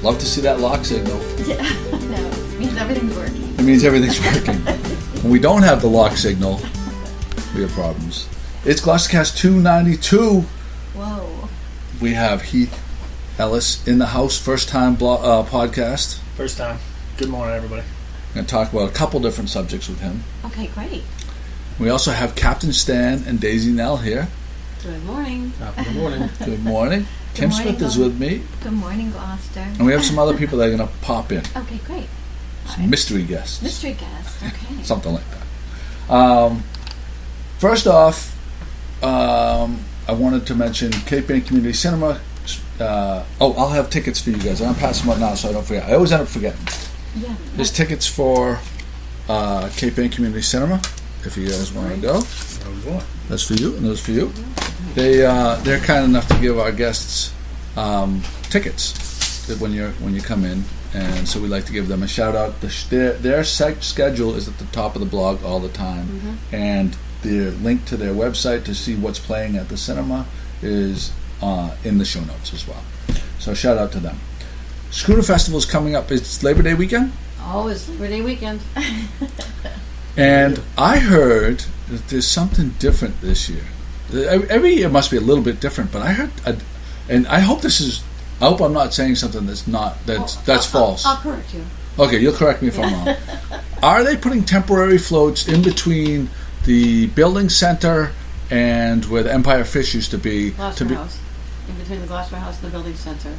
Love to see that lock signal. Yeah. No, it means everything's working. It means everything's working. When we don't have the lock signal, we have problems. It's GloucesterCast 292. Whoa. We have Heath, Ellis in the house. First time podcast. First time. Good morning, everybody. We're going to talk about a couple different subjects with him. Okay, great. We also have Captain Stan and Daisy Nell here. Good morning. Good morning. Good morning. Kim morning, Smith is with me. Good morning, Gloucester. And we have some other people that are going to pop in. Okay, great. Some mystery guests. Mystery guest. Okay. Something like that. First off, I wanted to mention Cape Ann Community Cinema. I'll have tickets for you guys. I'm passing them out now so I don't forget. I always end up forgetting. Yeah. There's tickets for Cape Ann Community Cinema if you guys want to go. That's for you and those for you. They're kind enough to give our guests tickets when you come in, and so we like to give them a shout out. Their schedule is at the top of the blog all the time, and the link to their website to see what's playing at the cinema is in the show notes as well. So shout out to them. Schooner Festival is coming up. It's Labor Day weekend? Oh, it's Labor Day weekend. And I heard that there's something different this year. Every year must be a little bit different, but I heard, and I hope I'm not saying something that's false. I'll correct you. Okay, you'll correct me if I'm wrong. Are they putting temporary floats in between the building center and where the Empire Fish used to be? Gloucester House. In between the Gloucester House and the building center.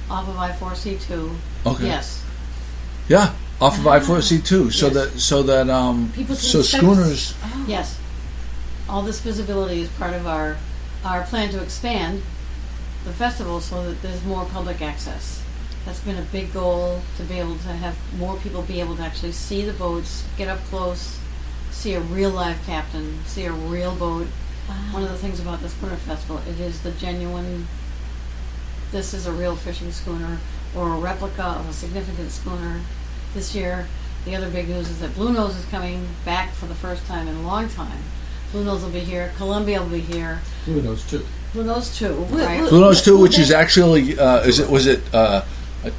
Off of I-4C2. Okay. Yes. Yeah, off of I-4C2. Yes. So that People can schooners. Oh. Yes. All this visibility is part of our plan to expand the festival so that there's more public access. That's been a big goal, to be able to have more people be able to actually see the boats, get up close, see a real live captain, see a real boat. Wow. One of the things about the Schooner Festival, it is the genuine, this is a real fishing schooner or a replica of a significant schooner. This year, the other big news is that Blue Nose is coming back for the first time in a long time. Blue Nose will be here, Columbia will be here. Blue Nose 2. Blue Nose 2, right? Blue Nose 2, which is actually, was it a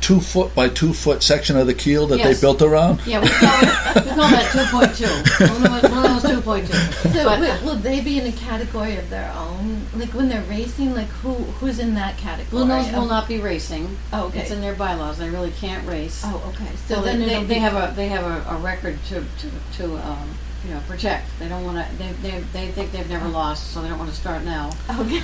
2 foot by 2 foot section of the keel that Yes. they built around? Yeah, we call that 2.2. Blue Nose 2.2. So But will they be in a category of their own? Like when they're racing, like who's in that category? Blue Nose will not be racing. Oh, okay. It's in their bylaws. They really can't race. Oh, okay. So then it'll they be- have a record to protect. They don't want to. They think they've never lost, so they don't want to start now. Okay.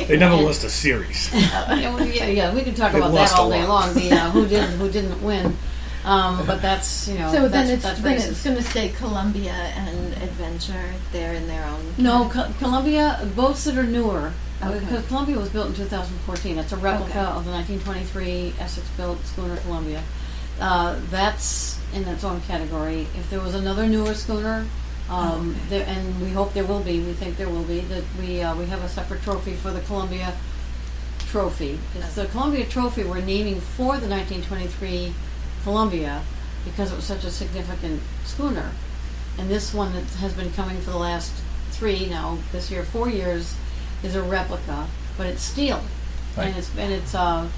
They never lost a series. Yeah, we can talk They've about that lost all a day lot. long. The who didn't win. But that's So that's then racist. it's going to stay Columbia and Adventure. They're in their own. No, Columbia, boats that are newer, Okay. because Columbia was built in 2014. It's a replica Okay. of the 1923 Essex-built schooner Columbia. That's in its own category. If there was another newer schooner, Okay. and we hope there will be, we think there will be, that we have a separate trophy for the Columbia Trophy. It's the Columbia Trophy we're naming for the 1923 Columbia because it was such a significant schooner. And this one that has been coming for the last 4 years, is a replica, but it's steel. Right. And it's all,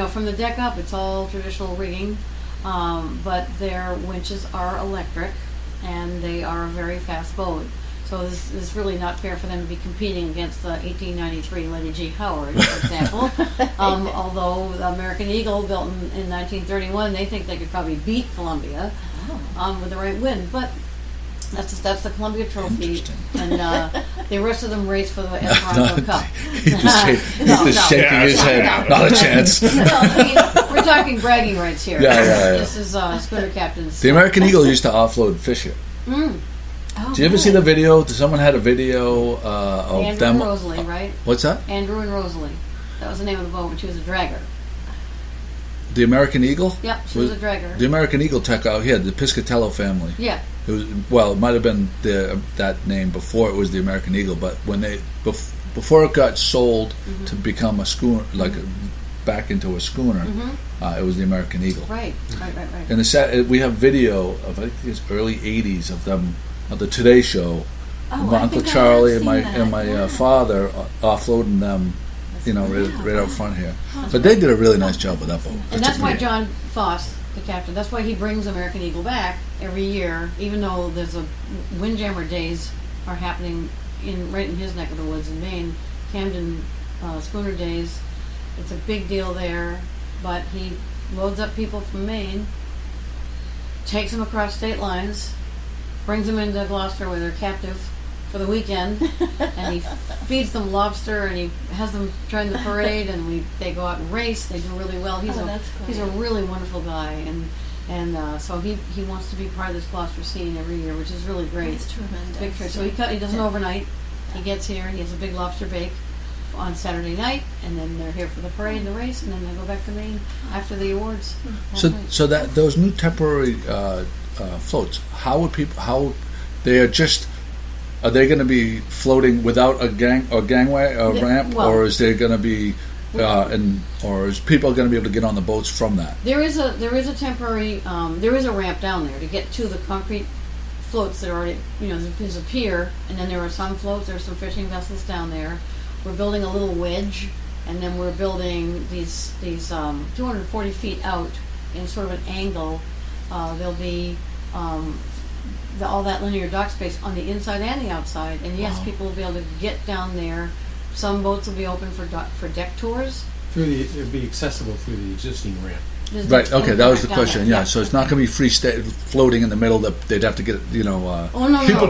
from the deck up, it's all traditional rigging, but their winches are electric, and they are a very fast boat. So this is really not fair for them to be competing against the 1893 Lady G. Howard, for example. Although the American Eagle, built in 1931, they think they could probably beat Columbia with the right wind. But that's the Columbia Trophy, Interesting. and the rest of them race for the Esperanto Cup. He's just shaking his head. Not a chance. No, I mean, we're talking bragging rights here. Yeah. This is schooner captains. The American Eagle used to offload fish here. Oh, Did you ever see the video? Someone had a video of Andrew them. and Rosalie, right? What's that? Andrew and Rosalie. That was the name of the boat when she was a dragger. The American Eagle? Yep, she was a dragger. The American Eagle took out here, the Piscatello family. Yeah. It was, well, it might have been that name before it was the American Eagle, but when before it got sold to become a schooner, back into a schooner, it was the American Eagle. Right. And we have video of, I think it's early '80s of them, of the Today Show. Oh, my I Uncle think I Charlie have and seen my that, yeah. father offloading them right out front here. But they did a really nice job with that boat. And that's why John Foss, the captain, that's why he brings American Eagle back every year, even though there's a Windjammer days are happening right in his neck of the woods in Maine, Camden Schooner Days. It's a big deal there, but he loads up people from Maine, takes them across state lines, brings them into Gloucester where they're captive for the weekend, and he feeds them lobster, and he has them join the parade, and they go out and race. They do really well. He's a really wonderful guy, and so he wants to be part of this Gloucester scene every year, which is really great. It's tremendous. Big trip. So he does an overnight. He gets here. He has a big lobster bake on Saturday night, and then they're here for the parade and the race, and then they go back to Maine after the awards. So that those new temporary floats, how they are just. Are they going to be floating without a gangway, ramp, or is there going to be, or is people going to be able to get on the boats from that? There is a temporary, there is a ramp down there to get to the concrete floats that are already, there's a pier, and then there are some floats. There are some fishing vessels down there. We're building a little wedge, and then we're building these 240 feet out in sort of an angle. There'll be all that linear dock space on the inside and the outside, and yes, people will be able to get down there. Some boats will be open for deck tours. It'll be accessible through the existing ramp. Right. Okay, that was the question. There. Yeah. So it's not going to be floating in the middle. That they'd have to get. No.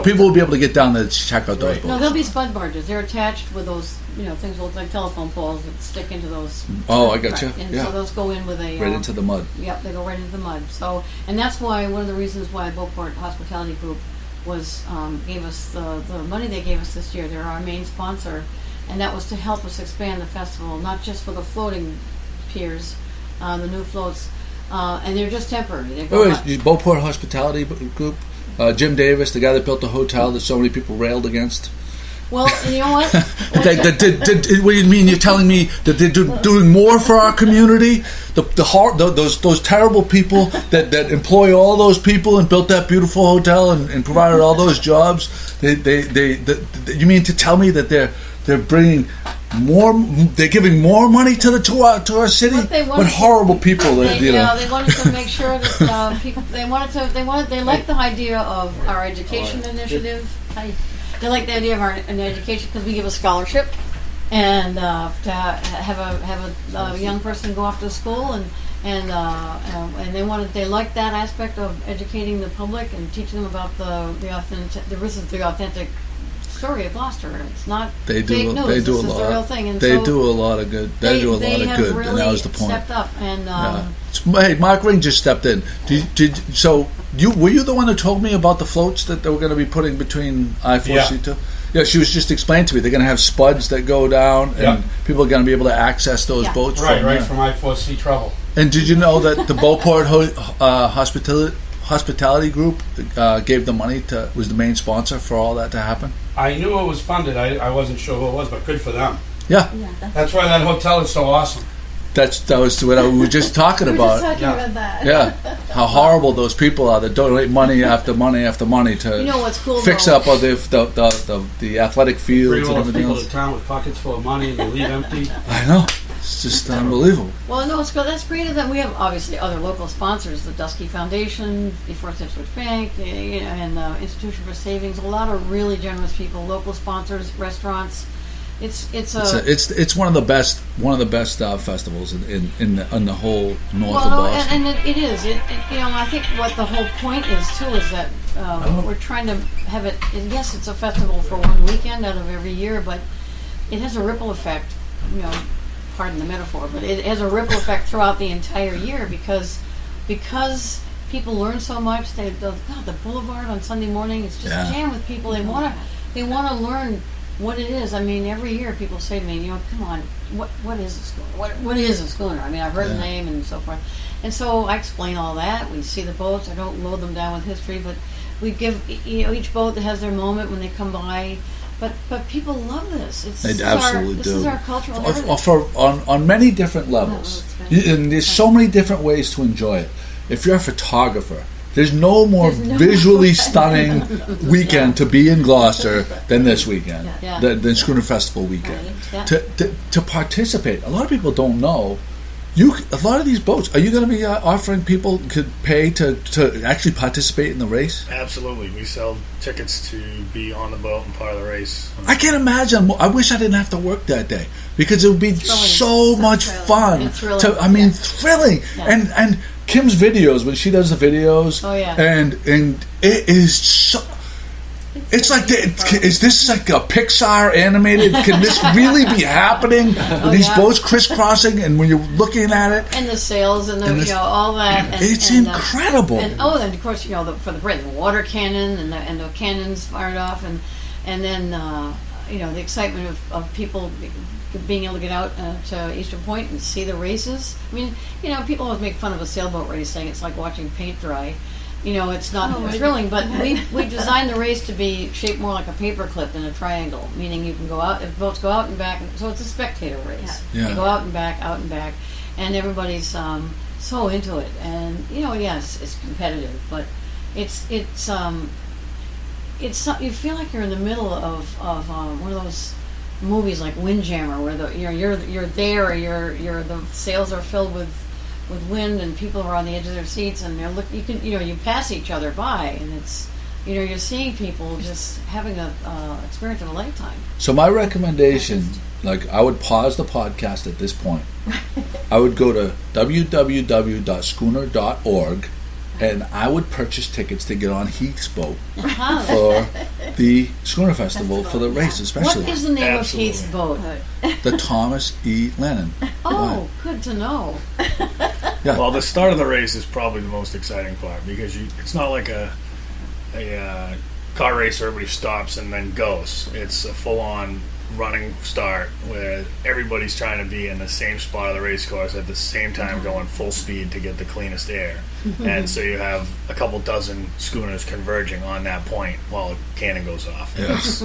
People will be able to get down there to check out those boats. No, there'll be spud barges. They're attached with those, things that look like telephone poles that stick into those. Oh, I got you. And yeah. so those go in with a right into the mud. Yep, they go right into the mud. So, and that's why one of the reasons why Beauport Hospitality Group was gave us the money they gave us this year. They're our main sponsor, and that was to help us expand the festival, not just for the floating piers, the new floats. And they're just temporary. Beauport Hospitality Group, Jim Davis, the guy that built the hotel that so many people railed against. Well, you know what? What do you mean? You're telling me that they're doing more for our community? Those terrible people that employ all those people and built that beautiful hotel and provided all those jobs. You mean to tell me that they're bringing more? They're giving more money to our city. What horrible people! They wanted to make sure that people. They like the idea of our education initiative. They like the idea of an education because we give a scholarship, and to have a young person go off to school, and they like that aspect of educating the public and teaching them about the authentic story of Gloucester. It's not fake news. This is the real thing. And they do a lot of good. They do a lot of good, really and that was the point. Stepped up, and hey, Mark Ring just stepped in. Were you the one that told me about the floats that they were going to be putting between I-4C2? Yeah, she was just explaining to me they're going to have spuds that go down, and people are going to be able to access those boats. Right from I-4C Trouble. And did you know that the Beauport Hospitality Group gave the money was the main sponsor for all that to happen? I knew it was funded. I wasn't sure who it was, but good for them. Yeah. That's why that hotel is so awesome. That was what we were just talking about. About that. Yeah, how horrible those people are that donate money after money after money to what's cool, fix up all the athletic fields Bring and all those everything people else. to town with pockets full of money and they leave empty. I know. It's just unbelievable. Well, no, that's great that we have obviously other local sponsors, the Dusky Foundation, the Fourth Ipswich Bank, and Institution for Savings. A lot of really generous people, local sponsors, restaurants. It's one of the best festivals in the whole north of Boston. And it is. I think what the whole point is too is that we're trying to have it. Yes, it's a festival for one weekend out of every year, but it has a ripple effect. Pardon the metaphor, but it has a ripple effect throughout the entire year because people learn so much. The boulevard on Sunday morning is just jammed with people. They want to learn what it is. I mean, every year people say to me, come on, what is a schooner? What is a schooner? I mean, I've heard the name and so forth. And so I explain all that. We see the boats. I don't load them down with history, but we give each boat that has their moment when they come by. But people love this. This is our cultural heritage. On many different levels. And there's so many different ways to enjoy it. If you're a photographer, There's no more There's no visually more- stunning weekend to be in Gloucester than this weekend, Yeah. than Schooner Festival weekend. Right. Yeah. To participate, a lot of people don't know. A lot of these boats. Are you going to be offering people could pay to actually participate in the race? Absolutely. We sell tickets to be on the boat and part of the race. I can't imagine. I wish I didn't have to work that day because it would be so much thrilling. fun. It's thrilling. Thrilling. Yeah. And Kim's videos when she does the videos. Oh, yeah. And it is so. It's like, is this like a Pixar animated? Can this really be happening? These yeah. boats crisscrossing, and when you're looking at it, And the sails and the, And you know, all that. And, it's and, incredible. And of course, you know, for the Brit, the water cannon and the cannons fired off, and then you know, the excitement of people being able to get out to Eastern Point and see the races. I mean, you know, people always make fun of a sailboat race, saying it's like watching paint dry. You know, it's not thrilling, but we designed the race to be shaped more like a paperclip than a triangle, meaning you can go out, if boats go out and back, so it's a spectator race. Yeah. You go out and back, and everybody's so into it. And, you know, yes, it's competitive, but it's you feel like you're in the middle of one of those movies like Windjammer, where you're there, the sails are filled with wind, and people are on the edge of their seats, and you pass each other by, and it's, you know, you're seeing people just having a experience of a lifetime. So my recommendation, like, I would pause the podcast at this point. I would go to www.schooner.org, and I would purchase tickets to get on Heath's boat for the Schooner Festival for the race, especially. What is the name Absolutely. of Heath's boat? The Thomas E. Lennon. Oh, good to know. Yeah. Well, the start of the race is probably the most exciting part because it's not like a car race where everybody stops and then goes. It's a full-on running start where everybody's trying to be in the same spot of the race course at the same time going full speed to get the cleanest air. And so you have a couple dozen schooners converging on that point while a cannon goes off. Yes.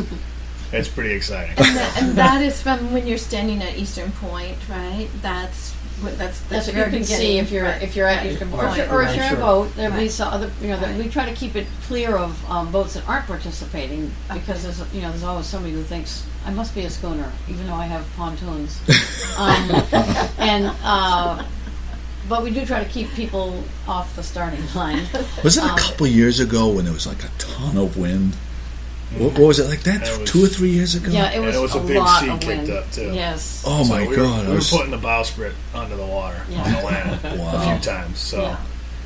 It's pretty exciting. And that is from when you're standing at Eastern Point, right? That's what That's what you very can see beginning. if you're at Eastern Point, or if you're in a boat. There'll be some other, you know, that we try to keep it clear of boats that aren't participating, because there's always somebody who thinks I must be a schooner even though I have pontoons, but we do try to keep people off the starting line. Was it a couple years ago when there was like a ton of wind? What was it like that? It was- 2 or 3 years ago? Yeah, it And was, it was a big lot sea of kicked wind. up, too. Yes. Oh So my we God! were putting the bowsprit under the water Yeah. on the land Wow. a few times. So Yeah.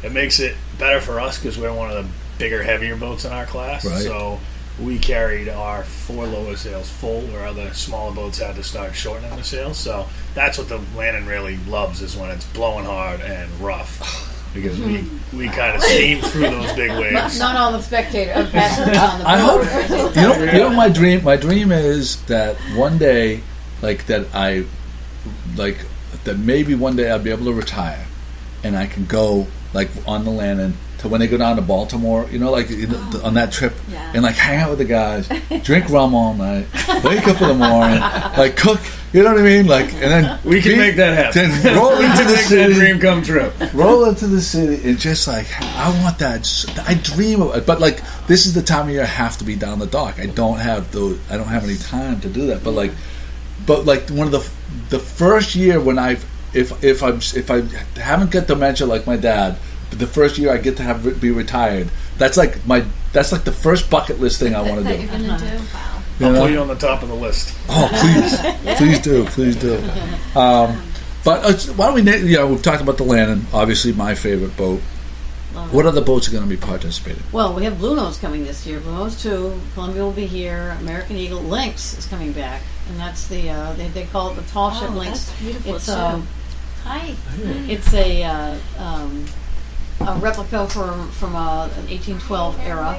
it makes it better for us because we're one of the bigger, heavier boats in our class. Right. So we carried our 4 lower sails full, where other smaller boats had to start shortening the sails. So that's what the Lannon really loves, is when it's blowing hard and rough. Because we kind of steam through those big waves. Not all the spectators, passengers on the boat. I hope you know my dream. My dream is that one day, that maybe one day I'll be able to retire, and I can go on the Lannon to when they go down to Baltimore. You know, on that trip, Yeah. and hang out with the guys, drink rum all night, wake up in the morning, cook. You know what I mean? And then We can make that happen. Then roll into the Make that city. dream come true. Roll into the city and just I want that. I dream of it, but this is the time of year I have to be down the dock. I don't have any time to do that. But one of the first year when if I haven't got dementia like my dad, but the first year I get to be retired. That's the first bucket list thing I want to that do. you're gonna do. Wow. You I'll know? put you on the top of the list. Oh, please do. But why don't we? We've talked about the Lannon, obviously my favorite boat. What other boats are going to be participating? Well, we have Blue Nose coming this year. Blue Nose 2, Columbia will be here. American Eagle Lynx is coming back, and that's the they call it the tall ship Lynx. That's beautiful. It's too. hi. It's a replica from an 1812 era.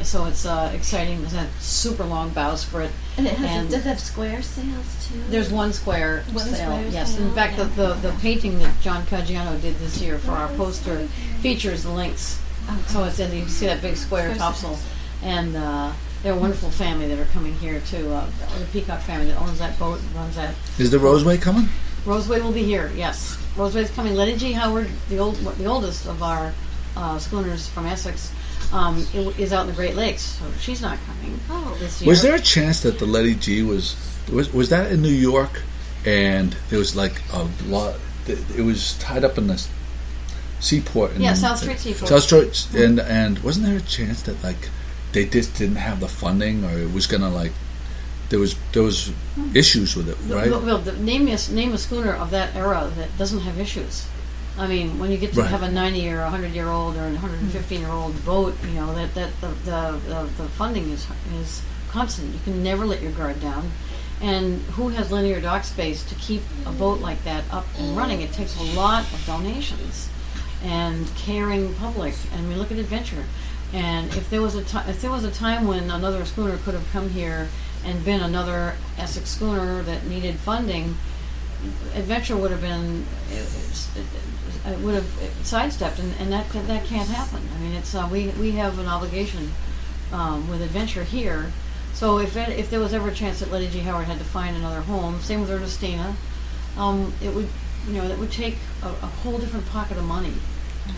So it's exciting. It's a super long bowsprit. And it and does it have square sails too? There's one square One sail. square Yes, sail, in fact, yeah. the painting that John Caggiano did this year for our poster features the Lynx. So it's you can see that big square Square topsail, sails. and they're a wonderful family that are coming here too. The Peacock family that owns that boat and runs that. Is the Roseway coming? Roseway will be here. Yes, Roseway's coming. Lenny G. Howard, the oldest of our schooners from Essex is out in the Great Lakes, so she's not coming this year. Was there a chance that the Letty G was that in New York, and there was like a lot? It was tied up in the seaport. South Street Seaport. South Street, and wasn't there a chance that like they just didn't have the funding, or it was gonna like there was issues with it, right? Well, name a schooner of that era that doesn't have issues. I mean, when you get to have a 90 or 100-year-old or a 115-year-old boat, you know that the funding is constant. You can never let your guard down. And who has linear dock space to keep a boat like that up and running? It takes a lot of donations and caring public. And we look at Adventure. And if there was a time when another schooner could have come here and been another Essex schooner that needed funding, Adventure would have been would have sidestepped, and that can't happen. I mean, it's we have an obligation with Adventure here. So if there was ever a chance that Letty G. Howard had to find another home, same with Ernestina, it would take a whole different pocket of money.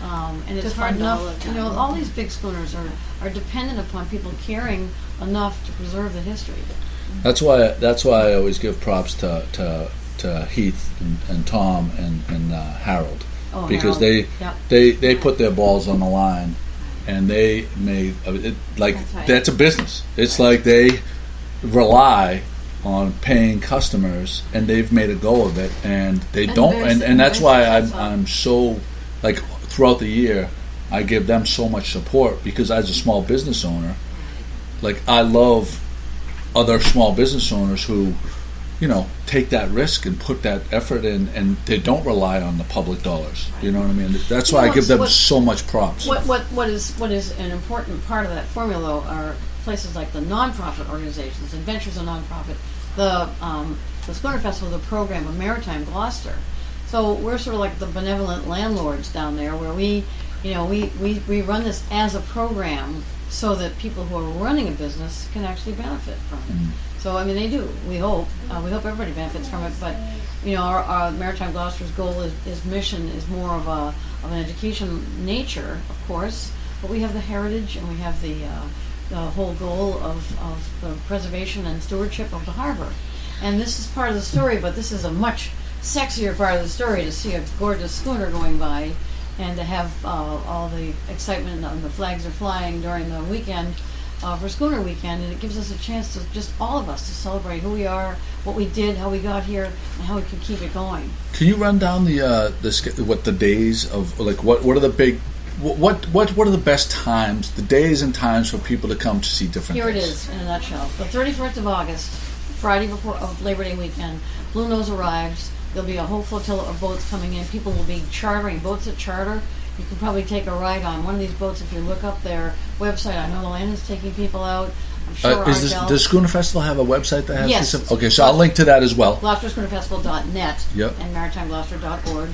And it's hard enough, all these big schooners are dependent upon people caring enough to preserve the history. That's why I always give props to Heath and Tom and Harold, because Harold. they put their balls on the line, and they made it like that's a business. It's like they rely on paying customers, and they've made a go of it, and they don't, and that's why I'm so like throughout the year I give them so much support, because as a small business owner, like I love other small business owners who take that risk and put that effort in, and they don't rely on the public dollars. You know what I mean? That's why I give them so much props. What is an important part of that formula, though, are places like the nonprofit organizations. Adventure's a nonprofit. The Schooner Festival is a program of Maritime Gloucester. So we're sort of like the benevolent landlords down there, where we run this as a program so that people who are running a business can actually benefit from it. Mm. So I mean, they do. We hope everybody benefits from it. But our Maritime Gloucester's goal is mission is more of an education nature, of course. But we have the heritage, and we have the whole goal of the preservation and stewardship of the harbor. And this is part of the story, but this is a much sexier part of the story, to see a gorgeous schooner going by and to have all the excitement and the flags are flying during the weekend for Schooner Weekend, and it gives us a chance to just all of us to celebrate who we are, what we did, how we got here, and how we can keep it going. Can you run down what the days of, like, what are the big, what are the best times, the days and times for people to come to see different Here things? It is in a nutshell. The 31st of August, Friday before of Labor Day weekend, Blue Nose arrives. There'll be a whole flotilla of boats coming in. People will be chartering boats that charter. You can probably take a ride on one of these boats if you look up their website. I know Luann is taking people out. I'm sure Does Schooner Festival have a website that has yes. this? Okay, so I'll link to that as well. GloucesterSchoonerFestival.net Yep. and MaritimeGloucester.org.